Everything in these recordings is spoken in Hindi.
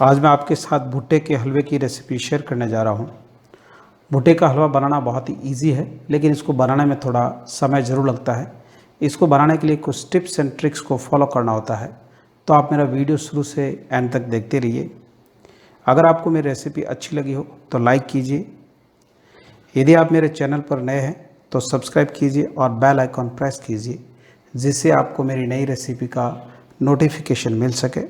आज मैं आपके साथ भुट्टे के हलवे की रेसिपी शेयर करने जा रहा हूँ। भुट्टे का हलवा बनाना बहुत ही ईजी है, लेकिन इसको बनाने में थोड़ा समय ज़रूर लगता है। इसको बनाने के लिए कुछ टिप्स एंड ट्रिक्स को फॉलो करना होता है, तो आप मेरा वीडियो शुरू से एंड तक देखते रहिए। अगर आपको मेरी रेसिपी अच्छी लगी हो तो लाइक कीजिए। यदि आप मेरे चैनल पर नए हैं तो सब्सक्राइब कीजिए और बेल आइकॉन प्रेस कीजिए, जिससे आपको मेरी नई रेसिपी का नोटिफिकेशन मिल सके।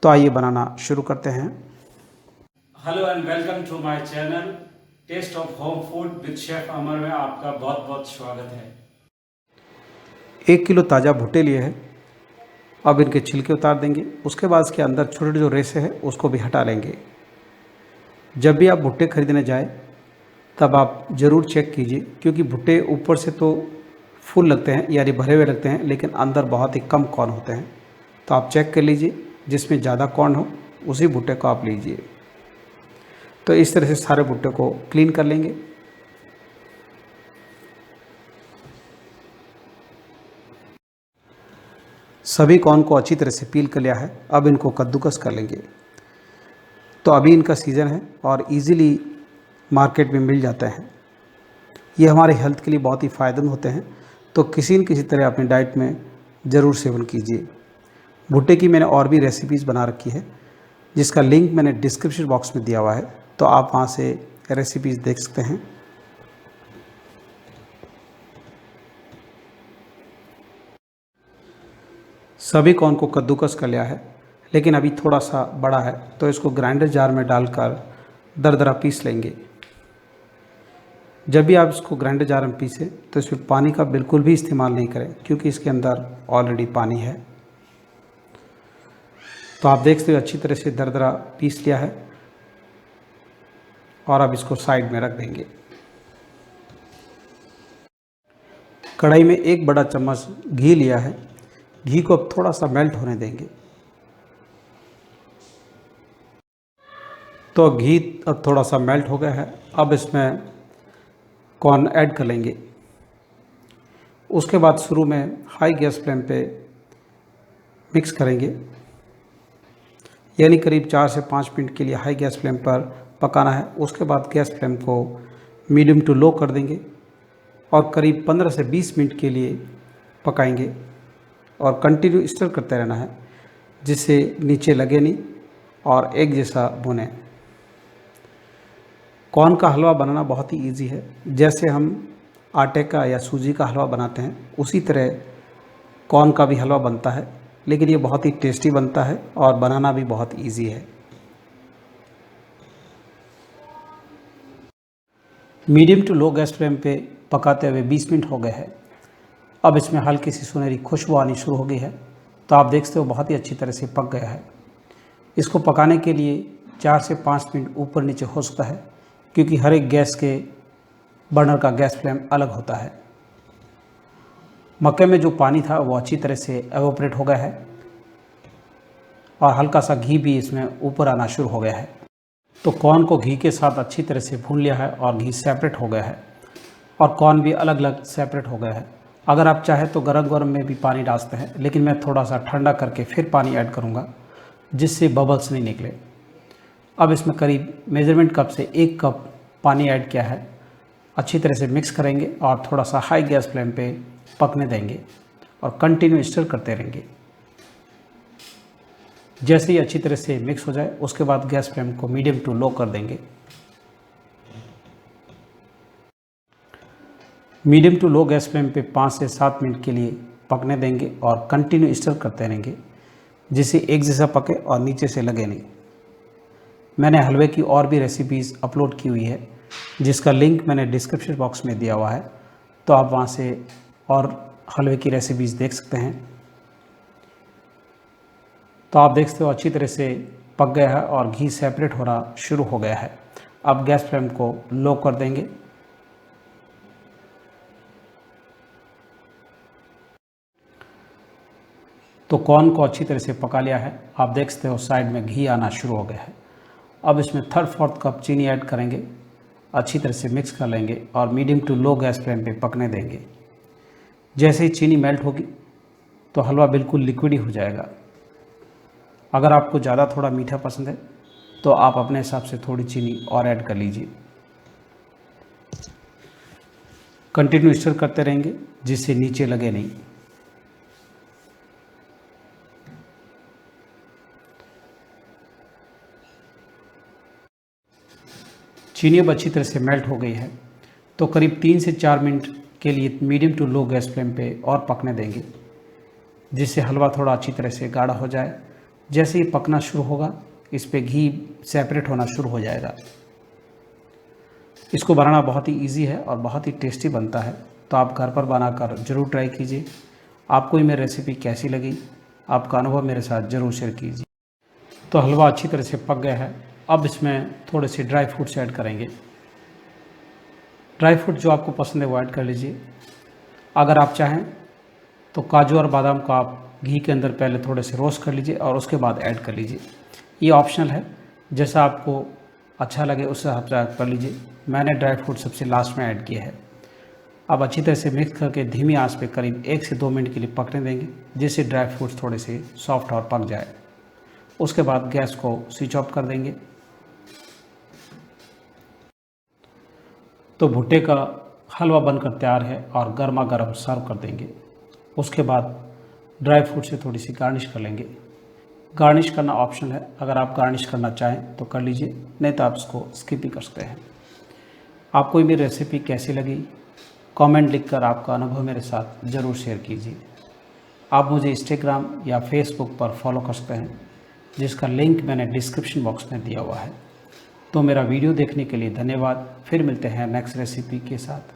तो आइए बनाना शुरू करते हैं। Hello and welcome to my channel taste of home food with chef Amar में आपका बहुत बहुत स्वागत है। 1 किलो ताज़ा भुट्टे लिए हैं। अब इनके छिलके उतार देंगे। उसके बाद इसके अंदर छोटे जो रेसे हैं उसको भी हटा लेंगे। जब भी आप भुट्टे खरीदने जाए तब आप ज़रूर चेक कीजिए, क्योंकि भुट्टे ऊपर से तो फुल लगते हैं यानी भरे हुए लगते हैं, लेकिन अंदर बहुत ही कम कॉर्न होते हैं। तो आप चेक कर लीजिए, जिसमें ज़्यादा कॉर्न हो उसी भुट्टे को आप लीजिए। तो इस तरह से सारे भुट्टे को क्लीन कर लेंगे। सभी कॉर्न को अच्छी तरह से पील कर लिया है। अब इनको कद्दूकस कर लेंगे। तो अभी इनका सीज़न है और इजीली मार्केट में मिल जाते हैं। ये हमारे हेल्थ के लिए बहुत ही फ़ायदेमंद होते हैं, तो किसी न किसी तरह अपनी डाइट में ज़रूर सेवन कीजिए। भुट्टे की मैंने और भी रेसिपीज़ बना रखी है, जिसका लिंक मैंने डिस्क्रिप्शन बॉक्स में दिया हुआ है, तो आप वहाँ से रेसिपीज़ देख सकते हैं। सभी कॉर्न को कद्दूकस कर लिया है, लेकिन अभी थोड़ा सा बड़ा है, तो इसको ग्राइंडर जार में डालकर दरदरा पीस लेंगे। जब भी आप इसको ग्राइंडर जार में पीसें तो इसमें पानी का बिल्कुल भी इस्तेमाल नहीं करें, क्योंकि इसके अंदर ऑलरेडी पानी है। तो आप देखते हो अच्छी तरह से दरदरा पीस लिया है और अब इसको साइड में रख देंगे। कढ़ाई में 1 बड़ा चम्मच घी लिया है। घी को अब थोड़ा सा मेल्ट होने देंगे। तो घी अब थोड़ा सा मेल्ट हो गया है। अब इसमें कॉर्न ऐड कर लेंगे। उसके बाद शुरू में हाई गैस फ्लेम पे मिक्स करेंगे, यानी करीब 4 से 5 मिनट के लिए हाई गैस फ्लेम पर पकाना है। उसके बाद गैस फ्लेम को मीडियम टू लो कर देंगे और करीब 15 से 20 मिनट के लिए पकाएंगे और कंटिन्यू स्टर करते रहना है, जिससे नीचे लगे नहीं और एक जैसा भुने। कॉर्न का हलवा बनाना बहुत ही इजी है। जैसे हम आटे का या सूजी का हलवा बनाते हैं, उसी तरह कॉर्न का भी हलवा बनता है, लेकिन ये बहुत ही टेस्टी बनता है और बनाना भी बहुत इजी है। Medium to low gas flame पे पकाते हुए 20 मिनट हो गए हैं। अब इसमें हल्की सी सुनहरी खुशबू आनी शुरू हो गई है। तो आप देखते हो बहुत ही अच्छी तरह से पक गया है। इसको पकाने के लिए 4 से 5 मिनट ऊपर नीचे हो सकता है, क्योंकि हर एक गैस के बर्नर का गैस फ्लेम अलग होता है। मक्के में जो पानी था वो अच्छी तरह से एवोपरेट हो गया है और हल्का सा घी भी इसमें ऊपर आना शुरू हो गया है। तो कॉर्न को घी के साथ अच्छी तरह से भून लिया है और घी सेपरेट हो गया है और कॉर्न भी अलग अलग सेपरेट हो गया है। अगर आप चाहें तो गरम गरम में भी पानी डाल सकते हैं, लेकिन मैं थोड़ा सा ठंडा करके फिर पानी ऐड करूँगा, जिससे बबल्स नहीं निकले। अब इसमें करीब मेजरमेंट कप से 1 कप पानी ऐड किया है। अच्छी तरह से मिक्स करेंगे और थोड़ा सा हाई गैस फ्लेम पे पकने देंगे और कंटिन्यू स्टर करते रहेंगे। जैसे ही अच्छी तरह से मिक्स हो जाए, उसके बाद गैस फ्लेम को मीडियम टू लो कर देंगे। Medium to low gas flame पे 5 से 7 मिनट के लिए पकने देंगे और कंटिन्यू स्टर करते रहेंगे, जिससे एक जैसा पके और नीचे से लगे नहीं। मैंने हलवे की और भी रेसिपीज़ अपलोड की हुई है, जिसका लिंक मैंने डिस्क्रिप्शन बॉक्स में दिया हुआ है, तो आप वहाँ से और हलवे की रेसिपीज़ देख सकते हैं। तो आप देखते हो अच्छी तरह से पक गया है और घी सेपरेट होना शुरू हो गया है। अब गैस फ्लेम को लो कर देंगे। तो कॉर्न को अच्छी तरह से पका लिया है। आप देख सकते हो साइड में घी आना शुरू हो गया है। अब इसमें 3/4 कप चीनी ऐड करेंगे। अच्छी तरह से मिक्स कर लेंगे और medium to low gas flame पे पकने देंगे। जैसे ही चीनी मेल्ट होगी तो हलवा बिल्कुल लिक्विड ही हो जाएगा। अगर आपको ज़्यादा थोड़ा मीठा पसंद है तो आप अपने हिसाब से थोड़ी चीनी और ऐड कर लीजिए। कंटिन्यू स्टर करते रहेंगे जिससे नीचे लगे नहीं। चीनी अब अच्छी तरह से मेल्ट हो गई है, तो करीब 3 से 4 मिनट के लिए medium to low gas flame पे और पकने देंगे, जिससे हलवा थोड़ा अच्छी तरह से गाढ़ा हो जाए। जैसे ही पकना शुरू होगा इस पे घी सेपरेट होना शुरू हो जाएगा। इसको बनाना बहुत ही इजी है और बहुत ही टेस्टी बनता है, तो आप घर पर बनाकर ज़रूर ट्राई कीजिए। आपको ये मेरी रेसिपी कैसी लगी, आपका अनुभव मेरे साथ ज़रूर शेयर कीजिए। तो हलवा अच्छी तरह से पक गया है। अब इसमें थोड़े से ड्राई फ्रूट्स ऐड करेंगे। ड्राई फ्रूट जो आपको पसंद है वो ऐड कर लीजिए। अगर आप चाहें तो काजू और बादाम को आप घी के अंदर पहले थोड़े से रोस्ट कर लीजिए और उसके बाद ऐड कर लीजिए। ये ऑप्शनल है, जैसा आपको अच्छा लगे उस हिसाब से ऐड कर लीजिए। मैंने ड्राई फ्रूट सबसे लास्ट में ऐड किया है। अब अच्छी तरह से मिक्स करके धीमी आंच पे करीब 1 से 2 मिनट के लिए पकने देंगे, जिससे ड्राई फ्रूट्स थोड़े से सॉफ्ट और पक जाए। उसके बाद गैस को स्विच ऑफ कर देंगे। तो भुट्टे का हलवा बनकर तैयार है और गर्मा गर्म सर्व कर देंगे। उसके बाद ड्राई फ्रूट से थोड़ी सी गार्निश कर लेंगे। गार्निश करना ऑप्शनल है, अगर आप गार्निश करना चाहें तो कर लीजिए, नहीं तो आप इसको स्किप भी कर सकते हैं। आपको ये मेरी रेसिपी कैसी लगी कमेंट लिखकर आपका अनुभव मेरे साथ ज़रूर शेयर कीजिए। आप मुझे इंस्टाग्राम या फेसबुक पर फॉलो कर सकते हैं, जिसका लिंक मैंने डिस्क्रिप्शन बॉक्स में दिया हुआ है। तो मेरा वीडियो देखने के लिए धन्यवाद। फिर मिलते हैं नेक्स्ट रेसिपी के साथ।